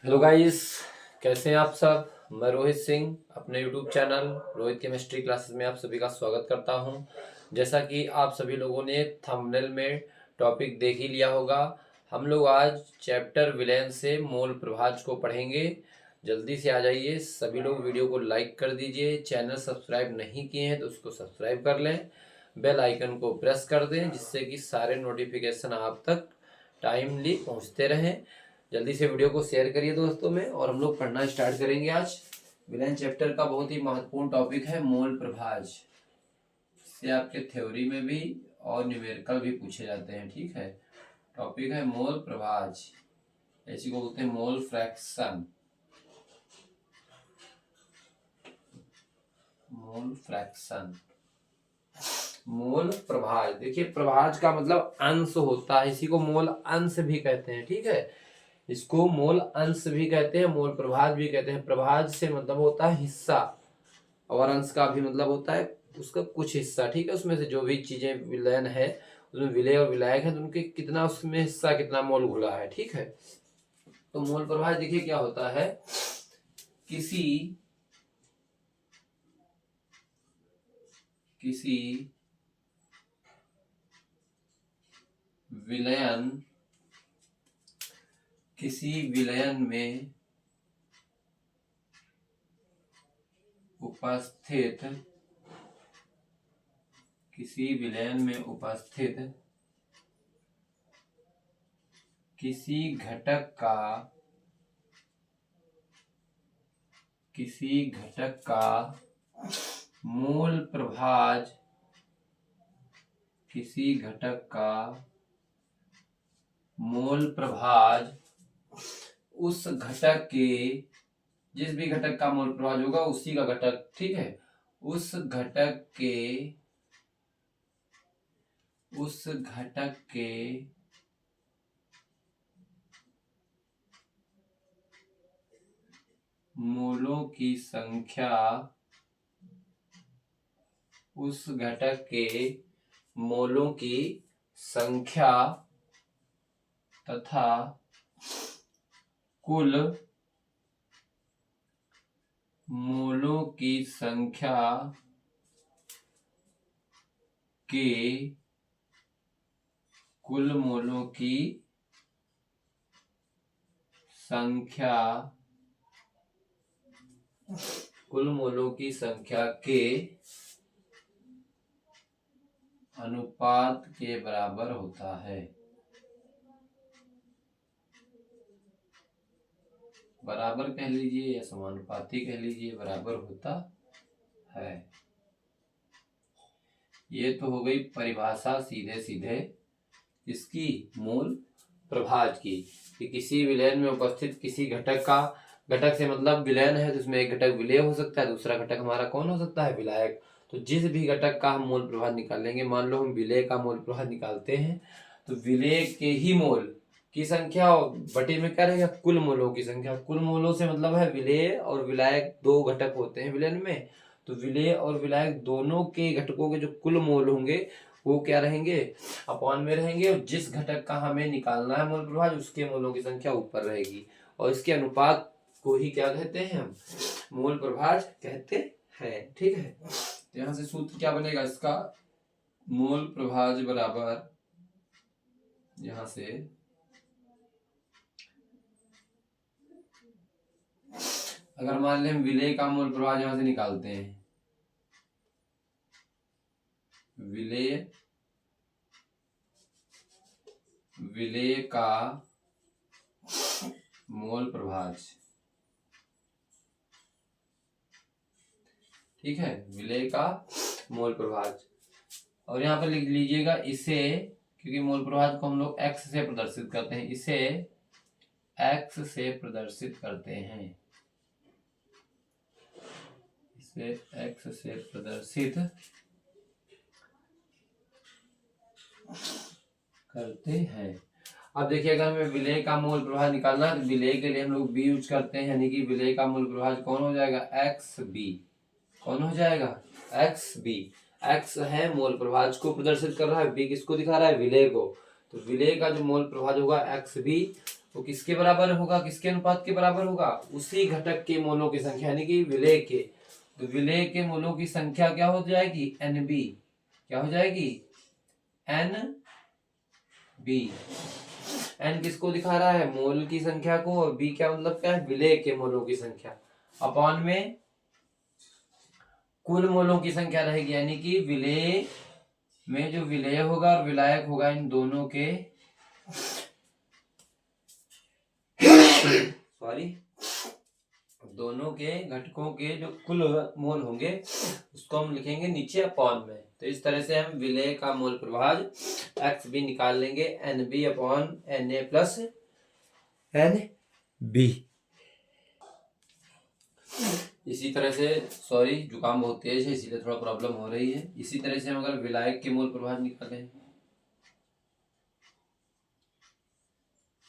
Hello guys, कैसे हैं आप सब। मैं रोहित सिंह अपने YouTube channel Rohit chemistry classes में आप सभी का स्वागत करता हूं। जैसा कि आप सभी लोगों ने थंबनेल में टॉपिक देख ही लिया होगा, हम लोग आज चैप्टर विलेन से मोल प्रभाज को पढ़ेंगे। जल्दी से आ जाइए, सभी लोग वीडियो को लाइक कर दीजिए। चैनल सब्सक्राइब नहीं किए हैं तो उसको सब्सक्राइब कर लें, बेल आइकन को प्रेस कर दें जिससे कि सारे नोटिफिकेशन आप तक टाइमली पहुंचते रहें। जल्दी से वीडियो को शेयर करिए दोस्तों में, और हम लोग पढ़ना स्टार्ट करेंगे। आज विलेन चैप्टर का बहुत ही महत्वपूर्ण टॉपिक है मोल प्रभाज। इससे आपके थ्योरी में भी और न्यूमेरिकल भी पूछे जाते हैं। ठीक है, टॉपिक है मोल प्रभाज, इसी को बोलते हैं मोल फ्रैक्शन। मोल फ्रैक्शन, मोल प्रभाज। देखिए, प्रभाज का मतलब अंश होता है, इसी को मोल अंश भी कहते हैं। ठीक है, इसको मोल अंश भी कहते हैं, मोल प्रभाज भी कहते हैं। प्रभाज से मतलब होता है हिस्सा, और अंश का भी मतलब होता है उसका कुछ हिस्सा। ठीक है, उसमें से जो भी चीजें विलयन है, उसमें विलय और विलायक है, तो उनके कितना उसमें हिस्सा, कितना मोल घुला है। ठीक है, तो मोल प्रभाज देखिए क्या होता है। किसी किसी विलयन किसी विलयन में उपस्थित किसी विलयन में उपस्थित किसी घटक का मोल प्रभाज, किसी घटक का मोल प्रभाज उस घटक के, जिस भी घटक का मोल प्रभाज होगा उसी का घटक, ठीक है, उस घटक के मोलों की संख्या, उस घटक के मोलों की संख्या तथा कुल मोलों की संख्या के कुल मोलों की संख्या के अनुपात के बराबर होता है। बराबर कह लीजिए या समानुपाती कह लीजिए, बराबर होता है। ये तो हो गई परिभाषा सीधे सीधे इसकी, मोल प्रभाज की, कि किसी विलयन में उपस्थित किसी घटक का, घटक से मतलब विलयन है तो उसमें एक घटक विलय हो सकता है, दूसरा घटक हमारा कौन हो सकता है, विलायक। तो जिस भी घटक का हम मोल प्रभाज निकालेंगे, मान लो हम विलय का मोल प्रभाज निकालते हैं, तो विलय के ही मोल की संख्या बटे में क्या रहेगा, कुल मोलों की संख्या। कुल मोलों से मतलब है विलय और विलायक दो घटक होते हैं विलयन में, तो विलय और विलायक दोनों के घटकों के जो कुल मोल होंगे वो क्या रहेंगे, अपॉन में रहेंगे, और जिस घटक का हमें निकालना है मोल प्रभाज उसके मोलों की संख्या ऊपर रहेगी, और इसके अनुपात को ही क्या कहते हैं, हम मोल प्रभाज कहते हैं। ठीक है, तो यहां से सूत्र क्या बनेगा इसका, मोल प्रभाज बराबर, यहां से अगर मान लें हम विलय का मोल प्रभाज यहां से निकालते हैं, विलय का मोल प्रभाज, ठीक है, विलय का मोल प्रभाज, और यहाँ पर लिख लीजिएगा इसे, क्योंकि मोल प्रभाज को हम लोग x से प्रदर्शित करते हैं, इसे x से प्रदर्शित करते हैं, इसे x से प्रदर्शित करते हैं। अब देखिए, अगर हमें विलय का मोल प्रभाज निकालना है तो विलय के लिए हम लोग b यूज करते हैं, यानी कि विलय का मोल प्रभाज कौन हो जाएगा, xb। कौन हो जाएगा, xb। x है मोल प्रभाज को प्रदर्शित कर रहा है, b किसको दिखा रहा है, विलय को। तो विलय का जो मोल प्रभाज होगा xb, वो किसके बराबर होगा, किसके अनुपात के बराबर होगा, उसी घटक के मोलों की संख्या यानी कि विलेय के। तो विलेय के मोलों की संख्या क्या हो जाएगी, NB। क्या हो जाएगी, NB। N किसको दिखा रहा है, मोल की संख्या को, और B क्या मतलब क्या है, विलेय के मोलों की संख्या, अपॉन में कुल मोलों की संख्या रहेगी, यानी कि विलेय में जो विलेय होगा और विलायक होगा इन दोनों के सॉरी दोनों के घटकों के जो कुल मोल होंगे उसको हम लिखेंगे नीचे अपॉन में। तो इस तरह से हम विलेय का मोल प्रभाज XB निकाल लेंगे, NB upon Na plus NB। इसी तरह से, सॉरी जुकाम बहुत तेज है इसीलिए थोड़ा प्रॉब्लम हो रही है। इसी तरह से हम अगर विलायक के मोल प्रभाज निकालें,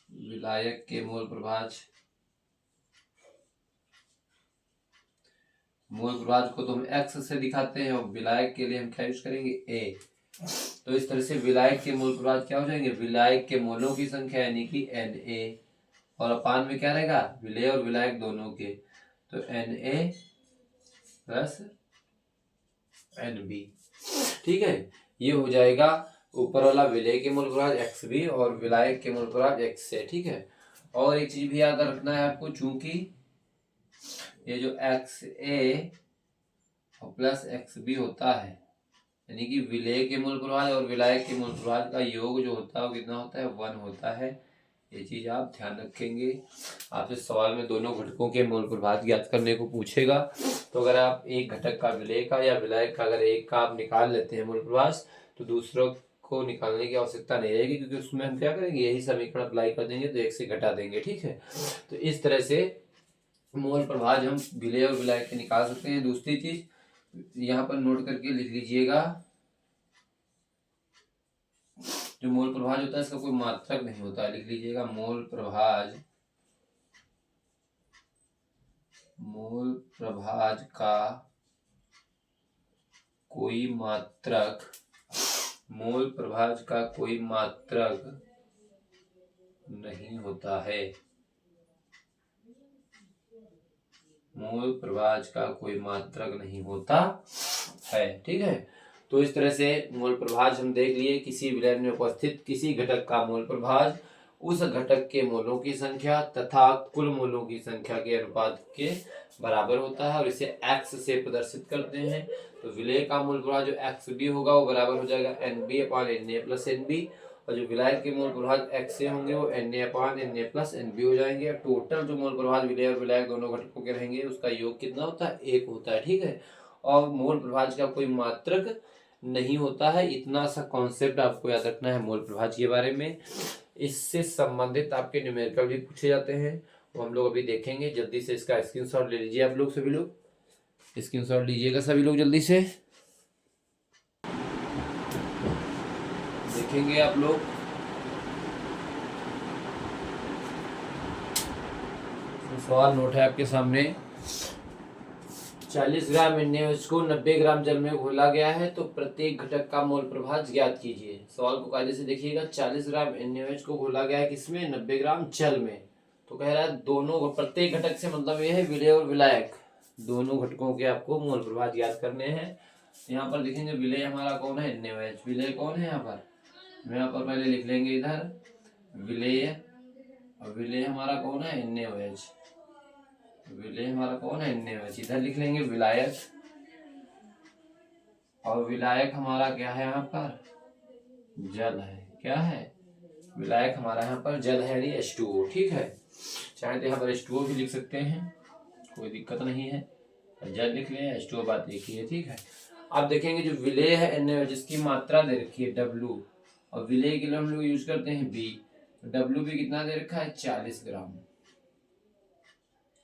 विलायक के मोल प्रभाज, मोल प्रभाज को तो हम X से दिखाते हैं और विलायक के लिए हम क्या यूज करेंगे, A। तो इस तरह से विलायक के मोल प्रभाज क्या हो जाएंगे, विलायक के मोलों की संख्या यानी कि Na, और अपान में क्या रहेगा, विलेय और विलायक दोनों के, तो Na प्लस NB। ठीक है, ये हो जाएगा ऊपर वाला विलेय के मोल प्रभाज XB और विलायक के मोल प्रभाज X से। ठीक है, और एक चीज भी याद रखना है आपको, चूंकि ये जो XA और प्लस XB होता है यानी कि विलेय के मूल प्रभाज और विलायक के मूल प्रभाज का योग जो होता है वो कितना होता है, 1 होता है। ये चीज आप ध्यान रखेंगे। आपसे सवाल में दोनों घटकों के मूल प्रभाज ज्ञात करने को पूछेगा, तो अगर आप एक घटक का विलेय का या विलायक का अगर एक का आप निकाल लेते हैं मूल प्रभाज, तो दूसरों को निकालने की आवश्यकता नहीं रहेगी, क्योंकि उसमें हम क्या करेंगे, यही समीकरण अप्लाई कर देंगे तो 1 से घटा देंगे। ठीक है, तो इस तरह से मोल प्रभाज हम विलेय और विलायक के निकाल सकते हैं। दूसरी चीज यहाँ पर नोट करके लिख लीजिएगा, जो मोल प्रभाज होता है इसका कोई मात्रक नहीं होता है, लिख लीजिएगा मोल प्रभाज का कोई मात्रक, मोल प्रभाज का कोई मात्रक नहीं होता है, मोल प्रभाज का कोई मात्रक नहीं होता है। ठीक है, तो इस तरह से मोल प्रभाज हम देख लिए, किसी विलयन में उपस्थित किसी घटक का मोल प्रभाज उस घटक के मोलों की संख्या तथा कुल मोलों की संख्या के अनुपात के बराबर होता है, और इसे X से प्रदर्शित करते हैं। तो विलेय का मोल प्रभाज जो XB होगा वो बराबर हो जाएगा NB upon Na plus NB, और जो विलायक के मोल प्रभाज XA होंगे वो Na upon Na plus NB हो जाएंगे। टोटल जो मोल प्रभाज विलेय और विलायक दोनों घटकों के रहेंगे उसका योग कितना होता है, 1 होता है। ठीक है, और मोल प्रभाज का कोई मात्रक नहीं होता है, इतना सा कॉन्सेप्ट आपको याद रखना है मोल प्रभाज के बारे में। इससे संबंधित आपके न्यूमेरिकल भी पूछे जाते हैं, वो हम लोग अभी देखेंगे। जल्दी से इसका स्क्रीनशॉट ले लीजिए आप लोग, सभी लोग स्क्रीनशॉट लीजिएगा सभी लोग जल्दी से, देखेंगे आप लोग। सवाल नोट है आपके सामने, 40 ग्राम NaOH को 90 ग्राम जल में घोला गया है, तो प्रत्येक घटक का मोल प्रभाज ज्ञात कीजिए। सवाल को कायदे से देखिएगा, 40 ग्राम NaOH को घोला गया है किसमें, 90 ग्राम जल में। तो कह रहा है दोनों प्रत्येक घटक से मतलब ये है विलेय और विलायक दोनों घटकों के आपको मोल प्रभाज ज्ञात करने हैं। यहाँ पर देखेंगे विलेय हमारा कौन है, NaOH। विलेय कौन है यहाँ पर पहले लिख लेंगे इधर विलेय, और विलेय हमारा कौन है, NaOH। विलेय हमारा कौन है, NaOH। इधर लिख लेंगे विलायक, और विलायक हमारा क्या है, यहाँ पर जल है। क्या है, विलायक हमारा यहाँ पर जल है, यानी H2O। ठीक है, चाहे तो यहाँ पर H2O भी लिख सकते हैं, कोई दिक्कत नहीं है, जल लिख लें, H2O बात एक ही है। ठीक है, अब देखेंगे जो विलेय है NaOH जिसकी मात्रा दे रखी है W, और विलेय के लिए हम लोग यूज करते हैं B। W भी कितना दे रखा है, 40 ग्राम।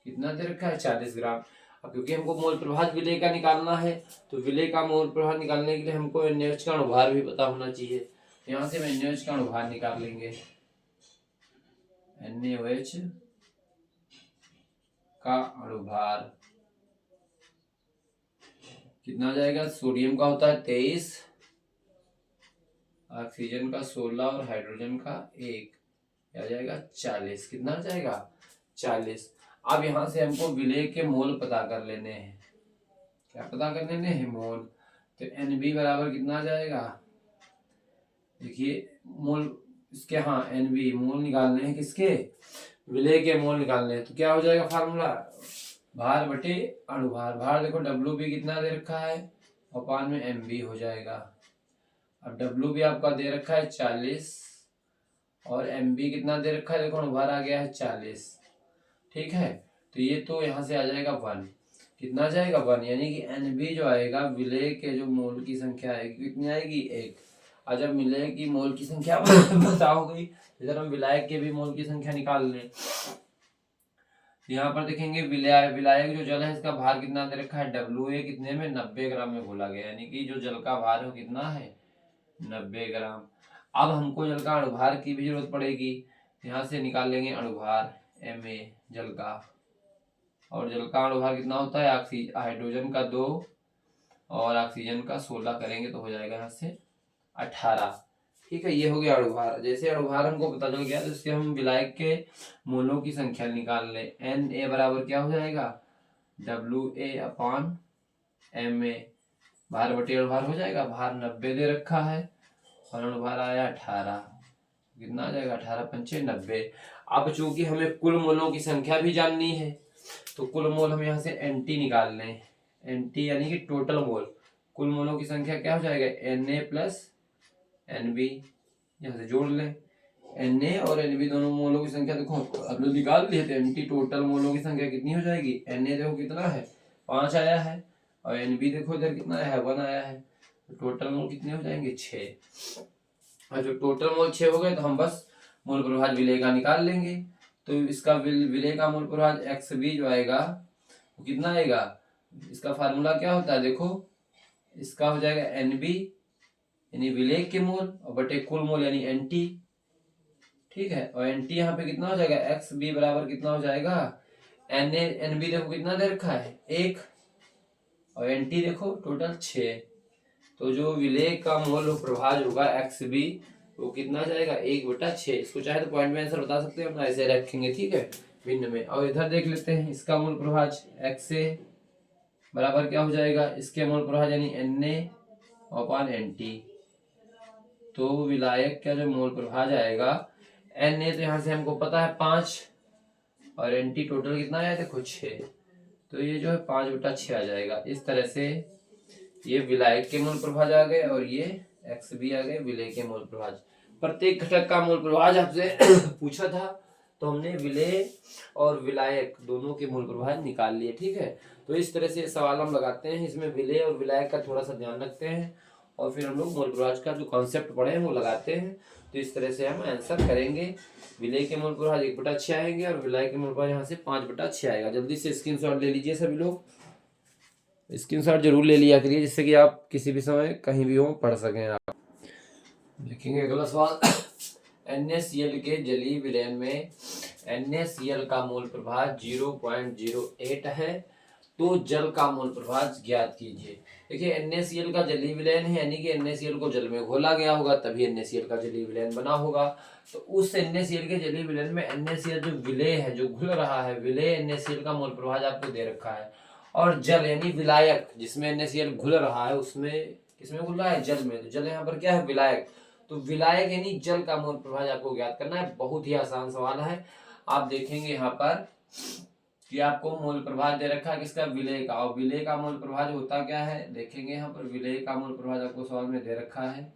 कितना दे रखा है, 40 ग्राम। अब क्योंकि हमको मोल प्रभाज विलेय का निकालना है, तो विलेय का मोल प्रभाज निकालने के लिए हमको NaOH का अणुभार भी पता होना चाहिए। यहाँ से हम NaOH का अणुभार निकाल लेंगे, NaOH का अणुभार कितना आ जाएगा, सोडियम का होता है 23, ऑक्सीजन का 16 और हाइड्रोजन का 1, आ जाएगा 40। कितना आ जाएगा 40। अब यहाँ से हमको विलेय के मोल पता कर लेने हैं। क्या पता कर लेने हैं? मोल। तो NB बराबर कितना आ जाएगा? देखिए मोल इसके, हाँ NB मोल निकालने हैं किसके? विलेय के मोल निकालने हैं। तो क्या हो जाएगा फार्मूला? भार बटे अणुभार। भार देखो WB कितना दे रखा है, अपान में MB हो जाएगा। अब WB आपका दे रखा है 40 और MB कितना दे रखा है, देखो अणुभार आ गया है 40। ठीक है, तो ये तो यहाँ से आ जाएगा 1। कितना आ जाएगा 1, यानी कि NB जो आएगा विलेय के जो मोल की संख्या आएगी कितनी आएगी? 1। और जब विलेय की मोल की संख्या पता हो गई, इधर हम विलायक के भी मोल की संख्या निकाल लें। यहाँ पर देखेंगे विलायक जो जल है इसका भार कितना दे रखा है? WA कितने में? 90 ग्राम में घोला गया, यानी कि जो जल का भार है वो कितना है? 90 ग्राम। अब हमको जल का अणुभार की भी जरूरत पड़ेगी। यहाँ से निकाल लेंगे अणुभार MA जल का, और जल का अणुभार कितना होता है? हाइड्रोजन का 2 और ऑक्सीजन का 16 करेंगे तो हो जाएगा यहाँ से 18। ठीक है, ये हो गया अणुभार। जैसे अणुभार हमको पता चल गया तो इसके हम विलायक के मोलों की संख्या निकाल लें। Na बराबर क्या हो जाएगा? WA अपान MA। भार बटे अणुभार हो जाएगा। भार 90 दे रखा है और अणुभार आया 18। कितना आ जाएगा? 18 पंचे 90। अब चूंकि हमें कुल मोलों की संख्या भी जाननी है तो कुल मोल हम यहाँ से NT निकाल लें। NT यानी कि टोटल मोल। कुल मोलों की संख्या क्या हो जाएगा? Na plus NB। यहाँ से जोड़ लें। Na और NB दोनों मोलों की संख्या देखो अब लोग निकाल लिए थे। NT टोटल मोलों की संख्या कितनी हो जाएगी? Na देखो कितना है? 5 आया है और NB देखो इधर कितना है? 1 आया है। तो टोटल मोल कितने हो जाएंगे? 6। और जो टोटल मोल 6 हो गए तो हम बस मोल प्रभाज विलेय का निकाल लेंगे। तो इसका विलेय का मोल प्रभाज XB जो आएगा वो कितना आएगा? इसका फार्मूला क्या होता है? देखो इसका हो जाएगा NB यानी विलेय के मोल और बटे कुल मोल यानी NT। ठीक है, और NT यहाँ पे कितना हो जाएगा? XB बराबर कितना हो जाएगा? NB देखो कितना दे रखा है? 1 और NT देखो टोटल 6। तो जो विलेय का मोल प्रभाज होगा XB वो कितना जाएगा? 1/6। इसको चाहे तो पॉइंट में आंसर बता सकते हैं, अपना ऐसे रखेंगे। ठीक है, भिन्न में। और इधर देख लेते हैं इसका मोल प्रभाज XA बराबर क्या हो जाएगा? इसके मोल प्रभाज यानी Na अपान NT। तो विलायक का जो मोल प्रभाज आएगा Na तो यहाँ से हमको पता है 5 और NT टोटल कितना आया? देखो 6। तो ये जो है 5/6 आ जाएगा। इस तरह से ये विलायक के मोल प्रभाज आ गए और ये XB आ गए विलेय के मोल प्रभाज। प्रत्येक घटक का मोल प्रभाज आपसे पूछा था तो हमने विलेय और विलायक दोनों के मोल प्रभाज निकाल लिए। ठीक है, तो इस तरह से सवाल हम लगाते हैं। इसमें विलेय और विलायक का थोड़ा सा ध्यान रखते हैं और फिर हम लोग मोल प्रभाज का जो कॉन्सेप्ट पढ़े हैं वो लगाते हैं। तो इस तरह से हम आंसर करेंगे। विलेय के मोल प्रभाज 1/6 आएंगे और विलायक के मोल प्रभाज यहाँ से 5/6 आएगा। जल्दी से स्क्रीनशॉट ले लीजिए सभी लोग। स्क्रीनशॉट जरूर ले लिया करिए जिससे कि आप किसी भी समय कहीं भी हो पढ़ सकें। आप देखेंगे अगला सवाल। NaCl के जलीय विलयन में NaCl का मोल प्रभाज 0.08 है, तो जल का मोल प्रभाज ज्ञात कीजिए। देखिए NaCl का जलीय विलयन है यानी कि NaCl को जल में घोला गया होगा तभी NaCl का जलीय विलयन बना होगा। तो उस NaCl के जलीय विलयन में NaCl जो विलेय है, जो घुल रहा है, विलेय NaCl का मोल प्रभाज आपको दे रखा है। और जल यानी विलायक जिसमें NaCl घुल रहा है उसमें किसमें घुल रहा है? जल में। तो जल यहाँ पर क्या है? विलायक। तो विलायक यानी जल का मोल प्रभाज आपको ज्ञात करना है। बहुत ही आसान सवाल है। आप देखेंगे यहाँ पर कि आपको मोल प्रभाज दे रखा है किसका? विलेय का। और विलेय का मोल प्रभाज होता क्या है? देखेंगे यहाँ पर विलेय का मोल प्रभाज आपको सवाल में दे रखा है।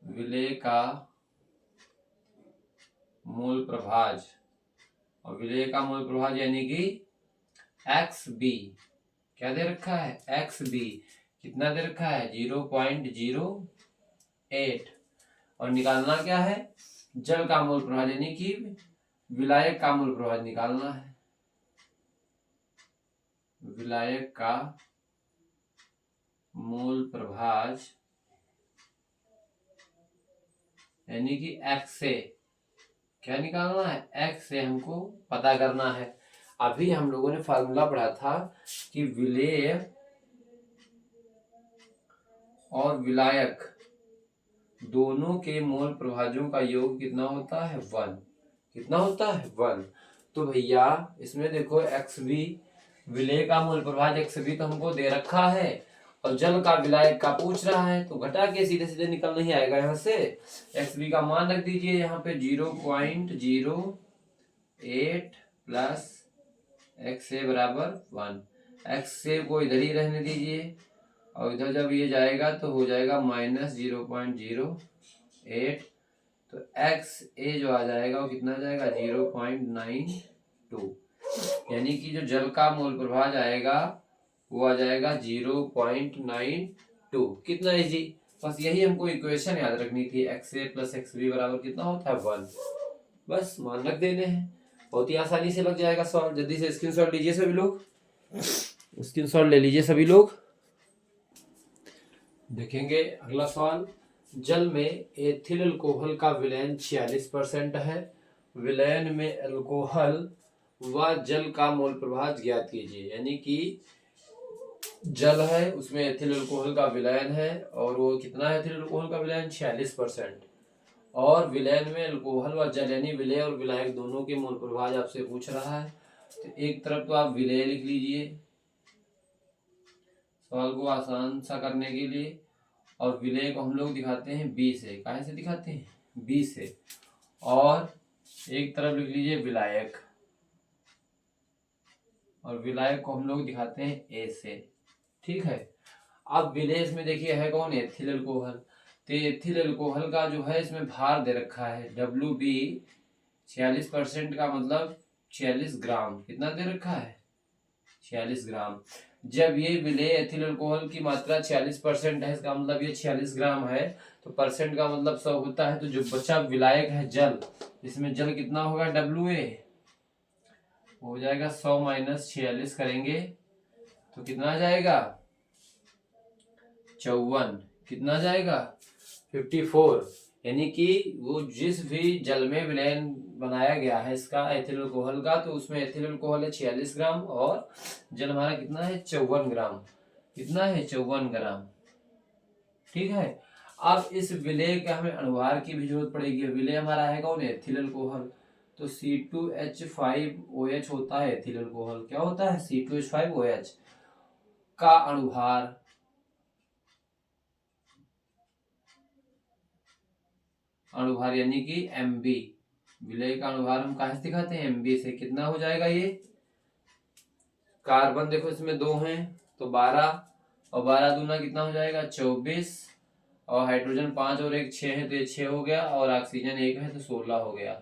विलेय का मोल प्रभाज, और विलेय का मोल प्रभाज यानी कि XB क्या दे रखा है? XB कितना दे रखा है? 0.08। और निकालना क्या है? जल का मोल प्रभाज यानी कि विलायक का मोल प्रभाज निकालना है। विलायक का मोल प्रभाज यानी कि XA क्या निकालना है? XA हमको पता करना है। अभी हम लोगों ने फार्मूला पढ़ा था कि विलेय और विलायक दोनों के मोल प्रभाजों का योग कितना होता है? 1। कितना होता है 1। तो भैया इसमें देखो XB विलेय का मोल प्रभाज XB तो हमको दे रखा है और जल का विलायक का पूछ रहा है, तो घटा के सीधे सीधे निकल नहीं आएगा यहाँ से। XB का मान रख दीजिए यहाँ पे 0.08 प्लस XA बराबर 1। XA को इधर ही रहने दीजिए और इधर जब ये जाएगा तो हो जाएगा -0.08। तो XA जो आ जाएगा वो कितना आ जाएगा 0.92, यानी कि जो जल का मोल प्रभाज आएगा वो आ जाएगा 0.92। कितना इजी, बस यही हमको इक्वेशन याद रखनी थी। XA प्लस XB बराबर कितना होता है 1। बस मान रख देने हैं, बहुत ही आसानी से लग जाएगा सवाल। जल्दी से स्क्रीनशॉट लीजिए सभी लोग, स्क्रीनशॉट ले लीजिए सभी लोग। देखेंगे अगला सवाल। जल में एथिल अल्कोहल का विलयन 46% है। विलयन में अल्कोहल व जल का मोल प्रभाज ज्ञात कीजिए। यानी कि जल है उसमें एथिल अल्कोहल का विलयन है और वो कितना है एथिल अल्कोहल का विलयन 46%। और विलयन में अल्कोहल व जल यानी विलेय और विलायक दोनों के मोल प्रभाज आपसे पूछ रहा है। तो एक तरफ तो आप विलेय लिख लीजिए सवाल को आसान सा करने के लिए, और विलेय को हम लोग दिखाते हैं B से। काहे से दिखाते हैं? B से। और एक तरफ लिख लीजिए विलायक, और विलायक को हम लोग दिखाते हैं A से। ठीक है। अब विलेय में देखिए है कौन? Ethyl alcohol. तो एथिल अल्कोहल का जो है इसमें भार दे रखा है WB 46% का मतलब 46 ग्राम। कितना दे रखा है? 46 ग्राम। जब ये विलेय एथिल अल्कोहल की मात्रा 46% है, इसका मतलब ये 46 ग्राम है, तो परसेंट का मतलब 100 होता है। तो जो बचा विलायक है जल, इसमें जल कितना होगा WA हो जाएगा 100 माइनस 46 करेंगे तो कितना आ जाएगा 54। कितना जाएगा 54। यानी कि वो जिस भी जल में विलयन बनाया गया है इसका एथिल अल्कोहल का, तो उसमें एथिल अल्कोहल है 46 ग्राम और जल हमारा कितना है 54 ग्राम। कितना है 54 ग्राम। ठीक है। अब इस विलेय का हमें अनुभार की भी जरूरत पड़ेगी। विलेय हमारा है कौन? Ethyl alcohol. तो C2H5OH होता है एथिल अल्कोहल। क्या होता है? C2H5OH का अनुभार यानी कि MB। विलेय का अनुभार हम कहाँ से दिखाते हैं? MB से। कितना हो जाएगा ये? कार्बन देखो इसमें 2 हैं तो 12, और 12 दूना कितना हो जाएगा 24, और हाइड्रोजन 5 और 1 6 है तो ये 6 हो गया, और ऑक्सीजन 1 है तो 16 हो गया।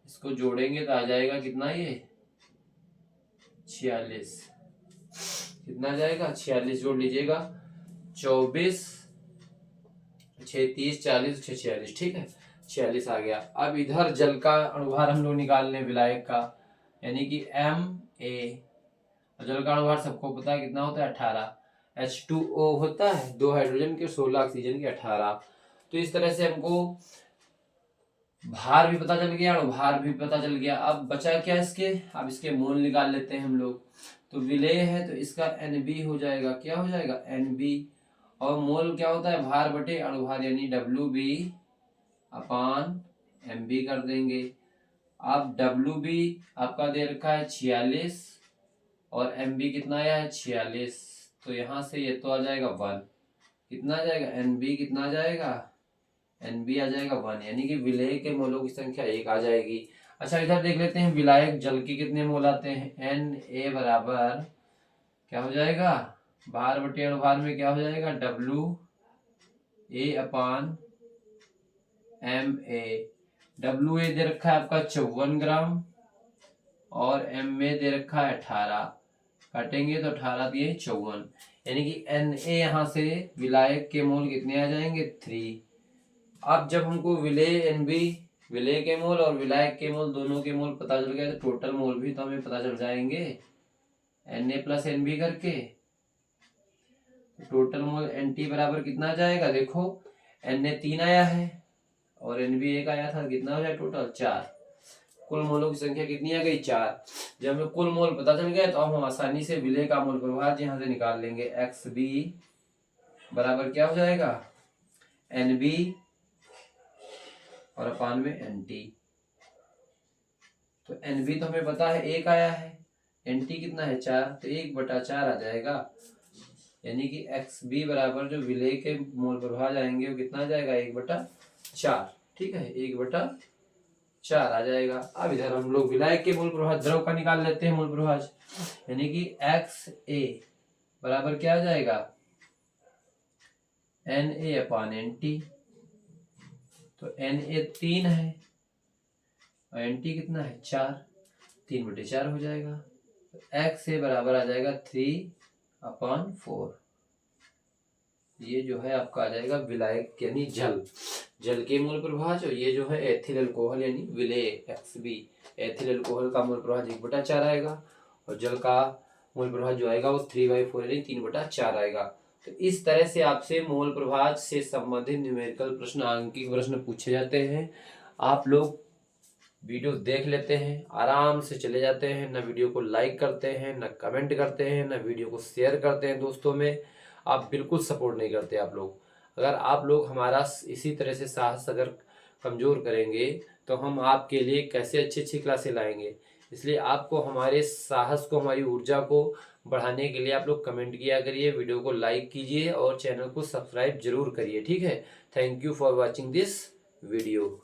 इसको जोड़ेंगे तो आ जाएगा कितना ये 46। कितना जाएगा 46, जोड़ लीजिएगा 24 6 30 40 6 46। ठीक है 46 आ गया। अब इधर जल का अनुभार हम लोग निकाल लें विलायक का, यानी कि MA। जल का अनुभार सबको पता है कितना होता है 18। H2O होता है 2 हाइड्रोजन के 16 ऑक्सीजन के 18। तो इस तरह से हमको भार भी पता चल गया, अनुभार भी पता चल गया। अब बचा क्या इसके? अब इसके मोल निकाल लेते हैं हम लोग। तो विलेय है तो इसका NB हो जाएगा। क्या हो जाएगा? NB। और मोल क्या होता है? भार बटे अनुभार, यानी WB अपान MB कर देंगे। अब WB आपका दे रखा है 46 और MB कितना आया है 46, तो यहाँ से ये तो आ जाएगा 1। कितना आ जाएगा? NB कितना आ जाएगा? NB आ जाएगा 1, यानी कि विलेय के मोलों की संख्या 1 आ जाएगी। अच्छा इधर देख लेते हैं विलायक जल के कितने मोल आते हैं। Na बराबर क्या हो जाएगा? भार बटे अनुभार में क्या हो जाएगा? WA अपान MA। WA दे रखा है आपका 54 ग्राम और MA दे रखा है 18। काटेंगे तो 18 दिए 54, यानी कि Na यहाँ से विलायक के मोल कितने आ जाएंगे 3। अब जब हमको विलेय NB विलेय के मोल और विलायक के मोल दोनों के मोल पता चल गए, तो टोटल मोल भी तो हमें पता चल जाएंगे Na प्लस NB करके। टोटल मोल NT बराबर कितना जाएगा? देखो Na 3 आया है और NB 1 आया था, कितना हो जाए टोटल 4। कुल मोलों की संख्या कितनी आ गई 4। जब हमें कुल मोल पता चल गया तो अब हम आसानी से विलेय का मोल प्रभाज यहाँ से निकाल लेंगे। XB बराबर क्या हो जाएगा? NB और अपान में NT। तो NB तो हमें पता है 1 आया है, NT कितना है 4, तो 1/4 आ जाएगा। यानी कि XB बराबर जो विलेय के मोल प्रभाज आएंगे वो कितना आ जाएगा 1/4। ठीक है, 1/4 आ जाएगा। अब इधर हम लोग विलायक के मोल प्रभाज द्रव का निकाल लेते हैं मोल प्रभाज। यानी कि XA बराबर क्या आ जाएगा NA/NT। तो Na 3 है और NT कितना है 4, 3/4 हो जाएगा। तो XA बराबर आ जाएगा 3/4। ये जो है आपका आ जाएगा विलायक यानी जल के मूल प्रभाज, और ये जो है एथिल अल्कोहल यानी विलेय XB, एथिल अल्कोहल का मूल प्रभाज 1/4 आएगा, और जल का मूल प्रभाज जो आएगा वो 3/4 यानी 3/4 आएगा। तो इस तरह से आपसे मोल प्रभाज से संबंधित न्यूमेरिकल प्रश्न, आंकिक प्रश्न पूछे जाते हैं। आप लोग वीडियो देख लेते हैं, आराम से चले जाते हैं, ना वीडियो को लाइक करते हैं, ना कमेंट करते हैं, ना वीडियो को शेयर करते हैं दोस्तों में। आप बिल्कुल सपोर्ट नहीं करते आप लोग। अगर आप लोग हमारा इसी तरह से साहस अगर कमज़ोर करेंगे तो हम आपके लिए कैसे अच्छी अच्छी क्लासें लाएंगे। इसलिए आपको हमारे साहस को, हमारी ऊर्जा को बढ़ाने के लिए आप लोग कमेंट किया करिए, वीडियो को लाइक कीजिए और चैनल को सब्सक्राइब जरूर करिए। ठीक है, thank you for watching this video.